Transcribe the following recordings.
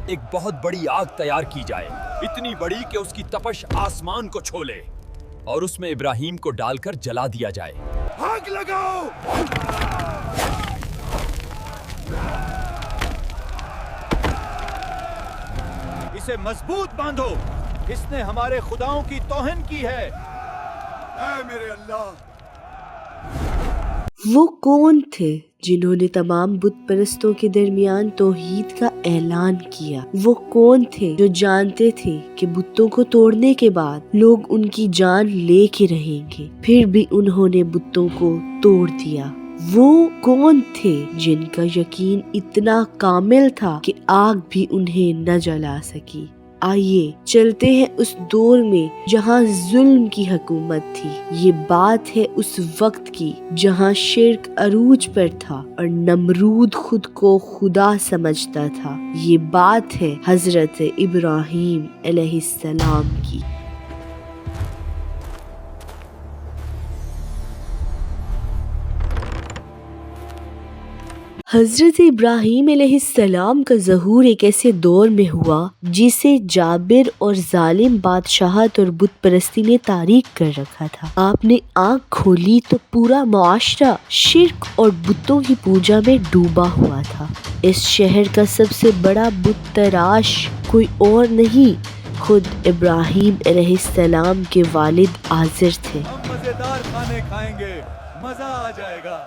ایک بہت بڑی آگ تیار کی جائے، اتنی بڑی کہ اس کی تپش آسمان کو چھو لے، اور اس میں ابراہیم کو ڈال کر جلا دیا جائے۔ آگ لگاؤ! اسے مضبوط باندھو، اس نے ہمارے خداؤں کی توہین کی ہے۔ اے میرے اللہ! وہ کون تھے جنہوں نے تمام بت پرستوں کے درمیان توحید کا اعلان کیا؟ وہ کون تھے جو جانتے تھے کہ بتوں کو توڑنے کے بعد لوگ ان کی جان لے کے رہیں گے، پھر بھی انہوں نے بتوں کو توڑ دیا؟ وہ کون تھے جن کا یقین اتنا کامل تھا کہ آگ بھی انہیں نہ جلا سکی؟ آئیے چلتے ہیں اس دور میں جہاں ظلم کی حکومت تھی۔ یہ بات ہے اس وقت کی جہاں شرک عروج پر تھا اور نمرود خود کو خدا سمجھتا تھا۔ یہ بات ہے حضرت ابراہیم علیہ السلام کی۔ حضرت ابراہیم علیہ السلام کا ظہور ایک ایسے دور میں ہوا جسے جابر اور ظالم بادشاہت اور بت پرستی نے تاریک کر رکھا تھا۔ آپ نے آنکھ کھولی تو پورا معاشرہ شرک اور بتوں کی پوجا میں ڈوبا ہوا تھا۔ اس شہر کا سب سے بڑا بت تراش کوئی اور نہیں، خود ابراہیم علیہ السلام کے والد آزر تھے۔ ہم مزیدار کھانے کھائیں گے، مزہ آ جائے گا۔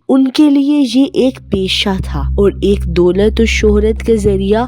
ان کے لیے یہ ایک پیشہ تھا اور ایک دولت و شہرت کا ذریعہ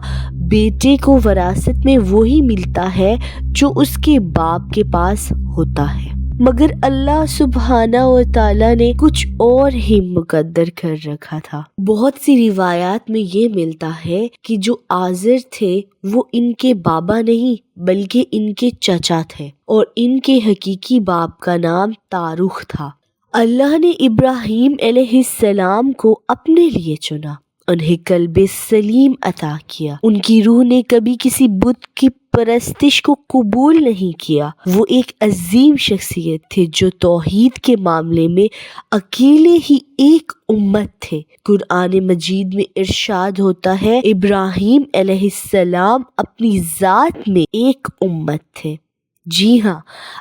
بیٹے کو وراثت میں وہی ملتا ہے جو اس کے باپ کے پاس ہوتا ہے، مگر اللہ سبحانہ و تعالیٰ نے کچھ اور ہی مقدر کر رکھا تھا۔ بہت سی روایات میں یہ ملتا ہے کہ جو آزر تھے وہ ان کے بابا نہیں بلکہ ان کے چچا تھے، اور ان کے حقیقی باپ کا نام تاروخ تھا۔ اللہ نے ابراہیم علیہ السلام کو اپنے لیے چنا، انہیں قلب سلیم عطا کیا۔ ان کی روح نے کبھی کسی بت کی پرستش کو قبول نہیں کیا۔ وہ ایک عظیم شخصیت تھے جو توحید کے معاملے میں اکیلے ہی ایک امت تھے۔ قرآن مجید میں ارشاد ہوتا ہے، ابراہیم علیہ السلام اپنی ذات میں ایک امت تھے۔ جی ہاں،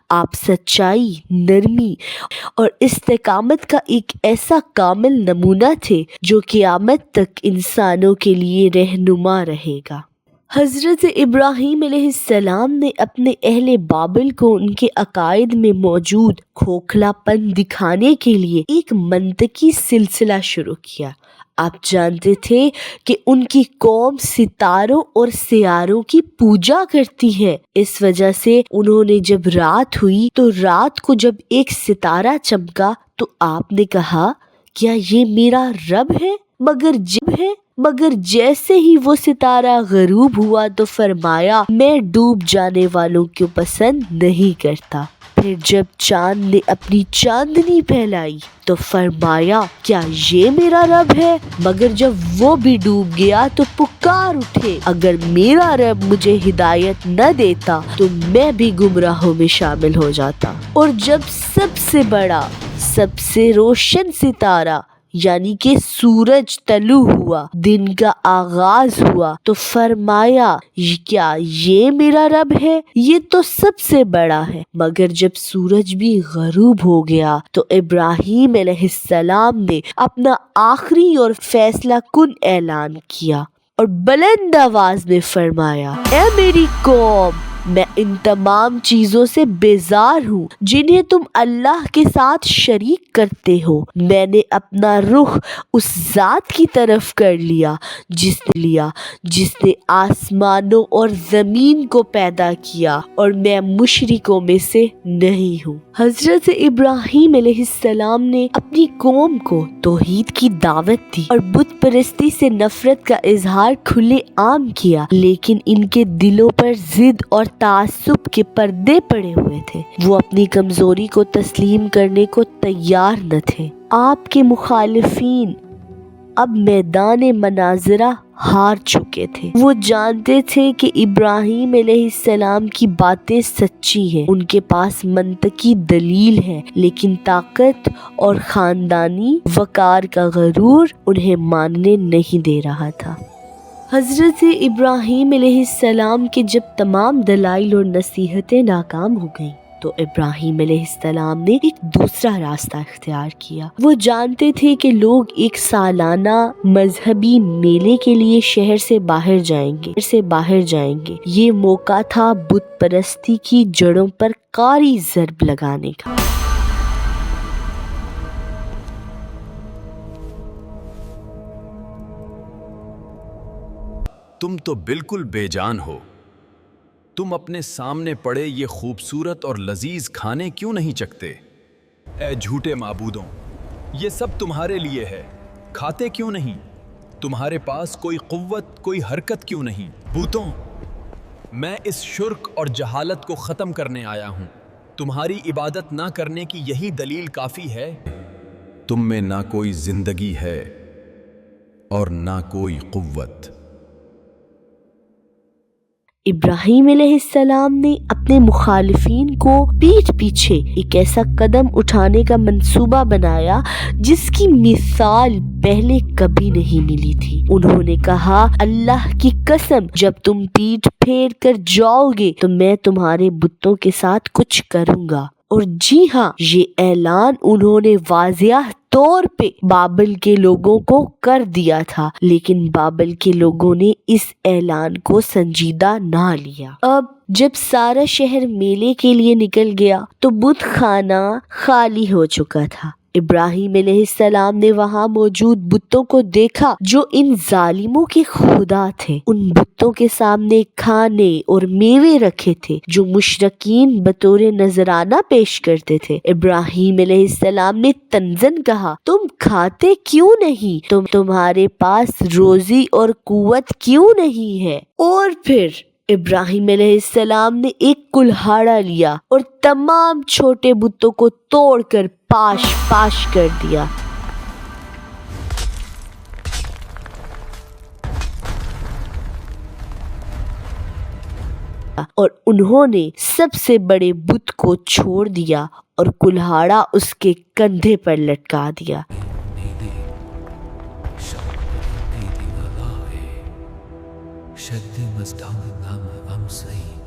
آپ سچائی، نرمی اور استقامت کا ایک ایسا کامل نمونہ تھے جو قیامت تک انسانوں کے لیے رہنما رہے گا۔ حضرت ابراہیم علیہ السلام نے اپنے اہل بابل کو ان کے عقائد میں موجود کھوکھلا پن دکھانے کے لیے ایک منطقی سلسلہ شروع کیا۔ آپ جانتے تھے کہ ان کی قوم ستاروں اور سیاروں کی پوجا کرتی ہے، اس وجہ سے انہوں نے جب رات ہوئی تو رات کو جب ایک ستارہ چمکا تو آپ نے کہا، کیا یہ میرا رب ہے؟ مگر جیسے ہی وہ ستارہ غروب ہوا تو فرمایا، میں ڈوب جانے والوں کو پسند نہیں کرتا۔ پھر جب چاند نے اپنی چاندنی پھیلائی تو فرمایا، کیا یہ میرا رب ہے؟ مگر جب وہ بھی ڈوب گیا تو پکار اٹھے، اگر میرا رب مجھے ہدایت نہ دیتا تو میں بھی گمراہوں میں شامل ہو جاتا۔ اور جب سب سے بڑا، سب سے روشن ستارہ یعنی کہ سورج طلوع ہوا، دن کا آغاز ہوا تو فرمایا، کیا یہ میرا رب ہے؟ یہ تو سب سے بڑا ہے۔ مگر جب سورج بھی غروب ہو گیا تو ابراہیم علیہ السلام نے اپنا آخری اور فیصلہ کن اعلان کیا اور بلند آواز میں فرمایا، اے میری قوم، میں ان تمام چیزوں سے بیزار ہوں جنہیں تم اللہ کے ساتھ شریک کرتے ہو۔ میں نے اپنا رخ اس ذات کی طرف کر لیا جس نے آسمانوں اور زمین کو پیدا کیا، اور میں مشرکوں میں سے نہیں ہوں۔ حضرت ابراہیم علیہ السلام نے اپنی قوم کو توحید کی دعوت دی اور بت پرستی سے نفرت کا اظہار کھلے عام کیا، لیکن ان کے دلوں پر ضد اور تعصب کے پردے پڑے ہوئے تھے۔ وہ اپنی کمزوری کو تسلیم کرنے کو تیار نہ تھے۔ آپ کے مخالفین اب میدان مناظرہ ہار چکے تھے۔ وہ جانتے تھے کہ ابراہیم علیہ السلام کی باتیں سچی ہیں، ان کے پاس منطقی دلیل ہے، لیکن طاقت اور خاندانی وقار کا غرور انہیں ماننے نہیں دے رہا تھا۔ حضرت ابراہیم علیہ السلام کے جب تمام دلائل اور نصیحتیں ناکام ہو گئیں تو ابراہیم علیہ السلام نے ایک دوسرا راستہ اختیار کیا۔ وہ جانتے تھے کہ لوگ ایک سالانہ مذہبی میلے کے لیے شہر سے باہر جائیں گے۔ یہ موقع تھا بت پرستی کی جڑوں پر قاری ضرب لگانے کا۔ تم تو بالکل بے جان ہو۔ تم اپنے سامنے پڑے یہ خوبصورت اور لذیذ کھانے کیوں نہیں چکھتے؟ اے جھوٹے معبودوں، یہ سب تمہارے لیے ہے، کھاتے کیوں نہیں؟ تمہارے پاس کوئی قوت، کوئی حرکت کیوں نہیں؟ بوتوں، میں اس شرک اور جہالت کو ختم کرنے آیا ہوں۔ تمہاری عبادت نہ کرنے کی یہی دلیل کافی ہے۔ تم میں نہ کوئی زندگی ہے اور نہ کوئی قوت۔ ابراہیم علیہ السلام نے اپنے مخالفین کو پیٹھ پیچھے ایک ایسا قدم اٹھانے کا منصوبہ بنایا جس کی مثال پہلے کبھی نہیں ملی تھی۔ انہوں نے کہا، اللہ کی قسم، جب تم پیٹھ پھیر کر جاؤ گے تو میں تمہارے بتوں کے ساتھ کچھ کروں گا۔ اور جی ہاں، یہ اعلان انہوں نے واضح طور پہ بابل کے لوگوں کو کر دیا تھا، لیکن بابل کے لوگوں نے اس اعلان کو سنجیدہ نہ لیا۔ اب جب سارا شہر میلے کے لیے نکل گیا تو بت خانہ خالی ہو چکا تھا۔ ابراہیم علیہ السلام نے وہاں موجود بتوں کو دیکھا جو ان ظالموں کے خدا تھے۔ ان بتوں کے سامنے کھانے اور میوے رکھے تھے جو مشرکین بطور نذرانہ پیش کرتے تھے۔ ابراہیم علیہ السلام نے طنزاً کہا، تم کھاتے کیوں نہیں؟ تمہارے پاس روزی اور قوت کیوں نہیں ہے؟ اور پھر ابراہیم علیہ السلام نے ایک کلہاڑا لیا اور تمام چھوٹے بتوں کو توڑ کر پاش پاش کر دیا۔ اور انہوں نے سب سے بڑے بت کو چھوڑ دیا اور کلہاڑا اس کے کندھے پر لٹکا دیا۔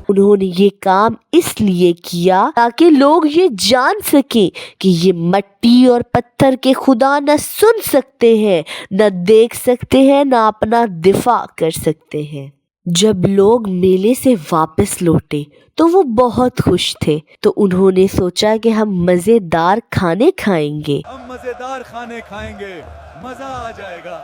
انہوں نے یہ کام اس لیے کیا تاکہ لوگ یہ جان سکیں کہ یہ مٹی اور پتھر کے خدا نہ سن سکتے ہیں، نہ دیکھ سکتے ہیں، نہ اپنا دفاع کر سکتے ہیں۔ جب لوگ میلے سے واپس لوٹے تو وہ بہت خوش تھے، تو انہوں نے سوچا کہ ہم مزیدار کھانے کھائیں گے۔ ہم مزیدار کھانے کھائیں گے، مزہ آ جائے گا۔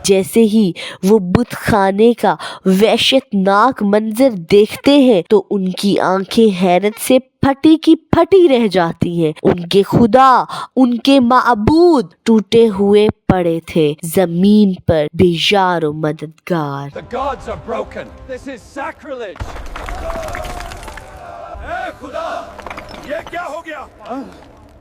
جیسے ہی وہ بت خانے کا وحشت ناک منظر دیکھتے ہیں تو ان کی آنکھیں حیرت سے پھٹی کی پھٹی رہ جاتی ہیں۔ ان کے خدا، ان کے معبود ٹوٹے ہوئے پڑے تھے زمین پر بے یار و مددگار۔ The gods are broken. This is sacrilege. اے خدا، یہ کیا ہو گیا؟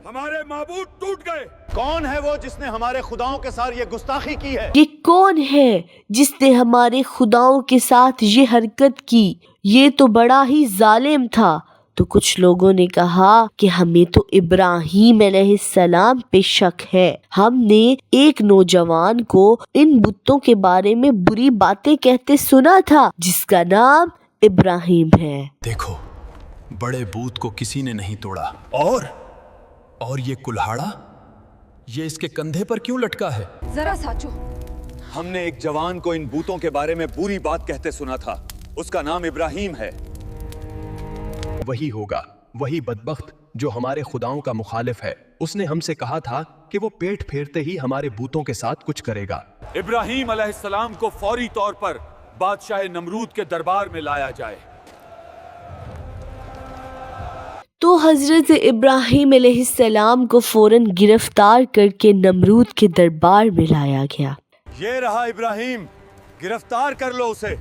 ہمارے معبود ٹوٹ گئے۔ کون ہے وہ جس نے ہمارے خداؤں کے ساتھ یہ گستاخی کی ہے؟ یہ کون ہے جس نے ہمارے خداؤں کے ساتھ یہ حرکت کی؟ یہ تو بڑا ہی ظالم تھا۔ تو کچھ لوگوں نے کہا کہ ہمیں تو ابراہیم علیہ السلام پہ شک ہے۔ ہم نے ایک نوجوان کو ان بتوں کے بارے میں بری باتیں کہتے سنا تھا جس کا نام ابراہیم ہے۔ دیکھو، بڑے بت کو کسی نے نہیں توڑا، اور یہ کلہاڑا، یہ اس کے کندھے پر کیوں لٹکا ہے؟ ذرا ساچو، ہم نے ایک جوان کو ان بوتوں کے بارے میں بری بات کہتے سنا تھا، اس کا نام ابراہیم ہے۔ وہی ہوگا، وہی بدبخت جو ہمارے خداؤں کا مخالف ہے۔ اس نے ہم سے کہا تھا کہ وہ پیٹ پھیرتے ہی ہمارے بوتوں کے ساتھ کچھ کرے گا۔ ابراہیم علیہ السلام کو فوری طور پر بادشاہ نمرود کے دربار میں لایا جائے۔ تو حضرت ابراہیم علیہ السلام کو فوراً گرفتار کر کے نمرود کے دربار میں لایا گیا۔ یہ رہا ابراہیم، گرفتار کر لو اسے۔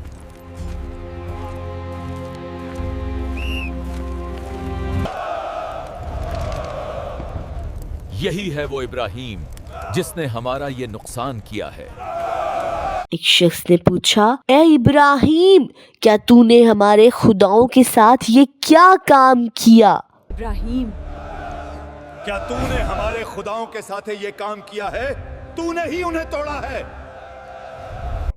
یہی ہے وہ ابراہیم جس نے ہمارا یہ نقصان کیا ہے۔ ایک شخص نے پوچھا، اے ابراہیم، کیا تو نے ہمارے خداؤں کے ساتھ یہ کیا کام کیا؟ ابراہیم، کیا تو نے ہمارے خداؤں کے ساتھ یہ کام کیا ہے؟ تو نے ہی انہیں توڑا ہے۔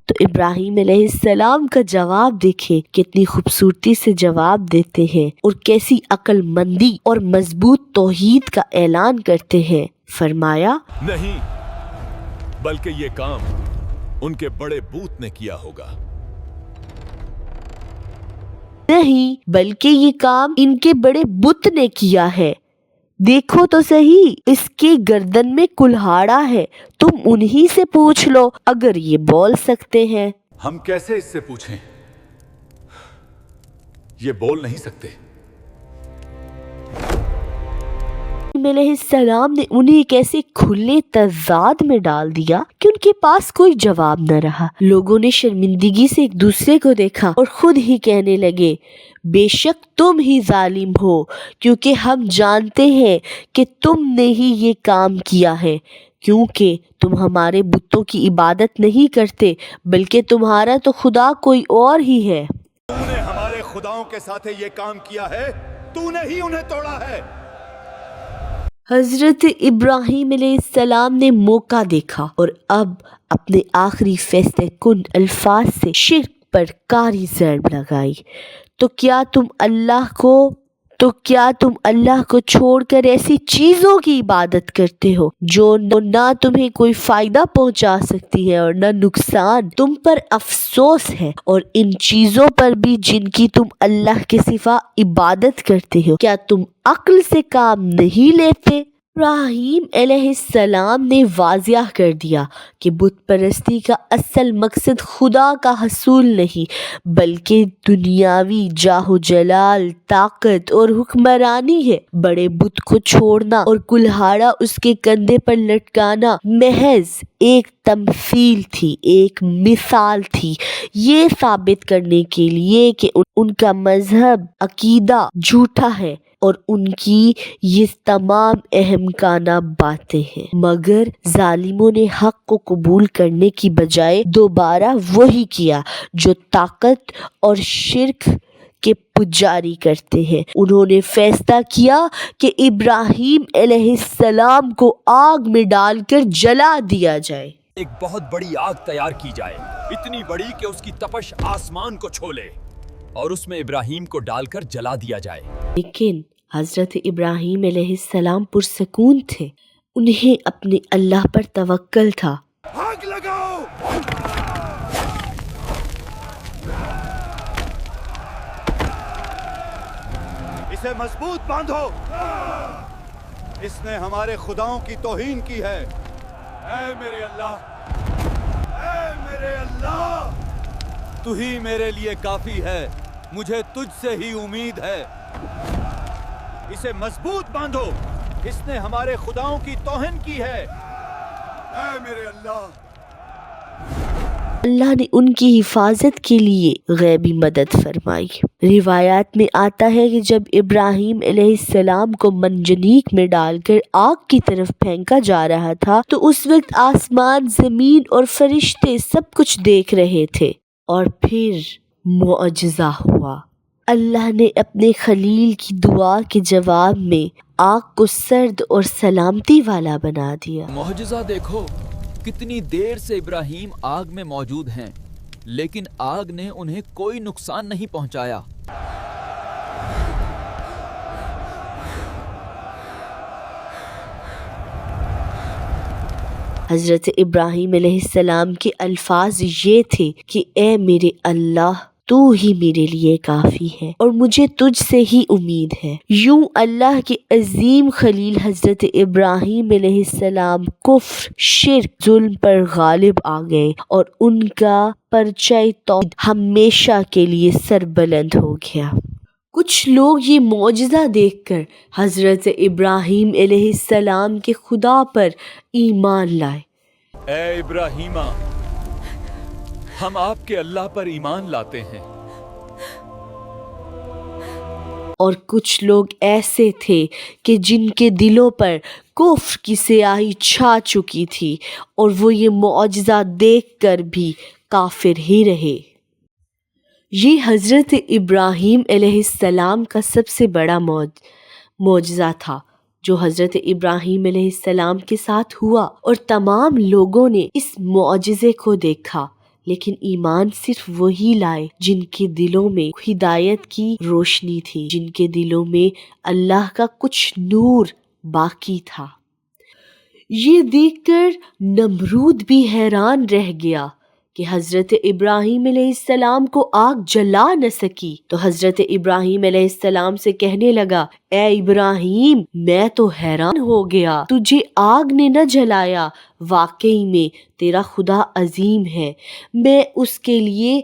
تو ابراہیم علیہ السلام کا جواب دیکھیں، کتنی خوبصورتی سے جواب دیتے ہیں اور کیسی عقل مندی اور مضبوط توحید کا اعلان کرتے ہیں۔ فرمایا، نہیں، بلکہ یہ کام ان کے بڑے بت نے کیا ہوگا۔ نہیں، بلکہ یہ کام ان کے بڑے بت نے کیا ہے۔ دیکھو تو صحیح، اس کے گردن میں کلہاڑا ہے، تم انہی سے پوچھ لو اگر یہ بول سکتے ہیں۔ ہم کیسے اس سے پوچھیں؟ یہ بول نہیں سکتے۔ علیہ السلام نے انہیں ایک ایسے کھلے تضاد میں ڈال دیا کہ ان کے پاس کوئی جواب نہ رہا۔ لوگوں نے شرمندگی سے ایک دوسرے کو دیکھا اور خود ہی کہنے لگے، بے شک تم ہی ظالم ہو، کیونکہ ہم جانتے ہیں کہ تم نے ہی یہ کام کیا ہے، کیونکہ تم ہمارے بتوں کی عبادت نہیں کرتے، بلکہ تمہارا تو خدا کوئی اور ہی ہے۔ تو نے ہمارے خداؤں کے ساتھ یہ کام کیا ہے، تو نے ہی انہیں توڑا ہے۔ حضرت ابراہیم علیہ السلام نے موقع دیکھا اور اب اپنے آخری فیصلے کن الفاظ سے شرک پر کاری ضرب لگائی۔ تو کیا تم اللہ کو چھوڑ کر ایسی چیزوں کی عبادت کرتے ہو جو نہ تمہیں کوئی فائدہ پہنچا سکتی ہے اور نہ نقصان؟ تم پر افسوس ہے، اور ان چیزوں پر بھی جن کی تم اللہ کے سوا عبادت کرتے ہو۔ کیا تم عقل سے کام نہیں لیتے؟ ابراہیم علیہ السلام نے واضح کر دیا کہ بت پرستی کا اصل مقصد خدا کا حصول نہیں، بلکہ دنیاوی جاہ و جلال، طاقت اور حکمرانی ہے۔ بڑے بت کو چھوڑنا اور کلہاڑا اس کے کندھے پر لٹکانا محض ایک تمثیل تھی، ایک مثال تھی، یہ ثابت کرنے کے لیے کہ ان کا مذہب عقیدہ جھوٹا ہے اور ان کی یہ تمام احمقانہ باتیں ہیں۔ مگر ظالموں نے حق کو قبول کرنے کی بجائے دوبارہ وہی کیا جو طاقت اور شرک کے پجاری کرتے ہیں۔ انہوں نے فیصلہ کیا کہ ابراہیم علیہ السلام کو آگ میں ڈال کر جلا دیا جائے۔ ایک بہت بڑی آگ تیار کی جائے، اتنی بڑی کہ اس کی تپش آسمان کو چھولے، اور اس میں ابراہیم کو ڈال کر جلا دیا جائے۔ لیکن حضرت ابراہیم علیہ السلام پرسکون تھے، انہیں اپنے اللہ پر توکل تھا۔ آگ لگاؤ! اسے مضبوط باندھو، اس نے ہمارے خداؤں کی توہین کی ہے۔ اے میرے اللہ، اے میرے اللہ، تو ہی میرے لیے کافی ہے، مجھے تجھ سے ہی امید ہے۔ اسے مضبوط باندھو، اس نے ہمارے خداؤں کی توہین کی ہے۔ اے میرے اللہ، اللہ نے ان کی حفاظت کے لیے غیبی مدد فرمائی۔ روایات میں آتا ہے کہ جب ابراہیم علیہ السلام کو منجنیق میں ڈال کر آگ کی طرف پھینکا جا رہا تھا تو اس وقت آسمان، زمین اور فرشتے سب کچھ دیکھ رہے تھے، اور پھر معجزہ ہوا۔ اللہ نے اپنے خلیل کی دعا کے جواب میں آگ کو سرد اور سلامتی والا بنا دیا۔ معجزہ دیکھو، کتنی دیر سے ابراہیم آگ میں موجود ہیں، لیکن آگ نے انہیں کوئی نقصان نہیں پہنچایا۔ حضرت ابراہیم علیہ السلام کے الفاظ یہ تھے کہ اے میرے اللہ، تو ہی میرے لیے کافی ہے اور مجھے تجھ سے ہی امید ہے۔ یوں اللہ کے عظیم خلیل حضرت ابراہیم علیہ السلام کفر، شرک، ظلم پر غالب آ گئے اور ان کا پرچہ توحید ہمیشہ کے لیے سربلند ہو گیا۔ کچھ لوگ یہ معجزہ دیکھ کر حضرت ابراہیم علیہ السلام کے خدا پر ایمان لائے۔ اے ابراہیمہ، ہم آپ کے اللہ پر ایمان لاتے ہیں۔ اور کچھ لوگ ایسے تھے کہ جن کے دلوں پر کفر کی سیاہی چھا چکی تھی اور وہ یہ معجزہ دیکھ کر بھی کافر ہی رہے۔ یہ حضرت ابراہیم علیہ السلام کا سب سے بڑا معجزہ تھا جو حضرت ابراہیم علیہ السلام کے ساتھ ہوا، اور تمام لوگوں نے اس معجزے کو دیکھا، لیکن ایمان صرف وہی لائے جن کے دلوں میں ہدایت کی روشنی تھی، جن کے دلوں میں اللہ کا کچھ نور باقی تھا۔ یہ دیکھ کر نمرود بھی حیران رہ گیا کہ حضرت ابراہیم علیہ السلام کو آگ جلا نہ سکی، تو حضرت ابراہیم علیہ السلام سے کہنے لگا، اے ابراہیم، میں تو حیران ہو گیا، تجھے آگ نے نہ جلایا، واقعی میں تیرا خدا عظیم ہے، میں اس کے لیے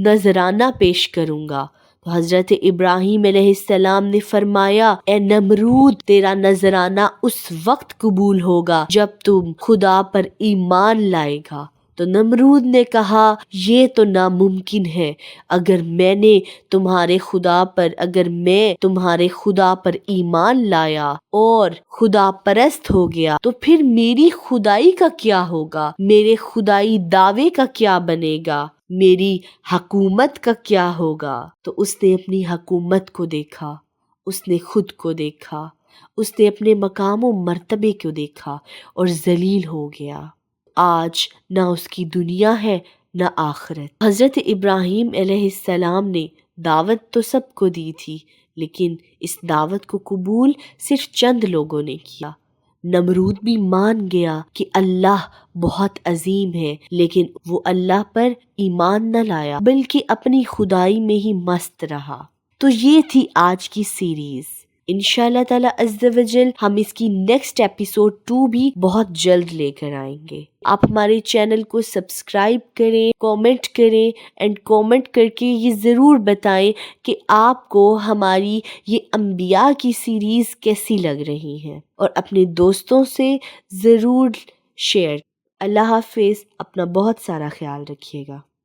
نذرانہ پیش کروں گا۔ تو حضرت ابراہیم علیہ السلام نے فرمایا، اے نمرود، تیرا نذرانہ اس وقت قبول ہوگا جب تم خدا پر ایمان لائے گا۔ تو نمرود نے کہا، یہ تو ناممکن ہے، اگر میں تمہارے خدا پر ایمان لایا اور خدا پرست ہو گیا تو پھر میری خدائی کا کیا ہوگا، میرے خدائی دعوے کا کیا بنے گا، میری حکومت کا کیا ہوگا۔ تو اس نے اپنی حکومت کو دیکھا، اس نے خود کو دیکھا، اس نے اپنے مقام و مرتبے کو دیکھا اور ذلیل ہو گیا۔ آج نہ اس کی دنیا ہے نہ آخرت۔ حضرت ابراہیم علیہ السلام نے دعوت تو سب کو دی تھی، لیکن اس دعوت کو قبول صرف چند لوگوں نے کیا۔ نمرود بھی مان گیا کہ اللہ بہت عظیم ہے، لیکن وہ اللہ پر ایمان نہ لایا بلکہ اپنی خدائی میں ہی مست رہا۔ تو یہ تھی آج کی سیریز۔ انشاءاللہ تعالی عز و جل ہم اس کی نیکسٹ ایپیسوڈ 2 بھی بہت جلد لے کر آئیں گے۔ آپ ہمارے چینل کو سبسکرائب کریں، کامنٹ کریں اینڈ کامنٹ کر کے یہ ضرور بتائیں کہ آپ کو ہماری یہ انبیاء کی سیریز کیسی لگ رہی ہے، اور اپنے دوستوں سے ضرور شیئر۔ اللہ حافظ، اپنا بہت سارا خیال رکھیے گا۔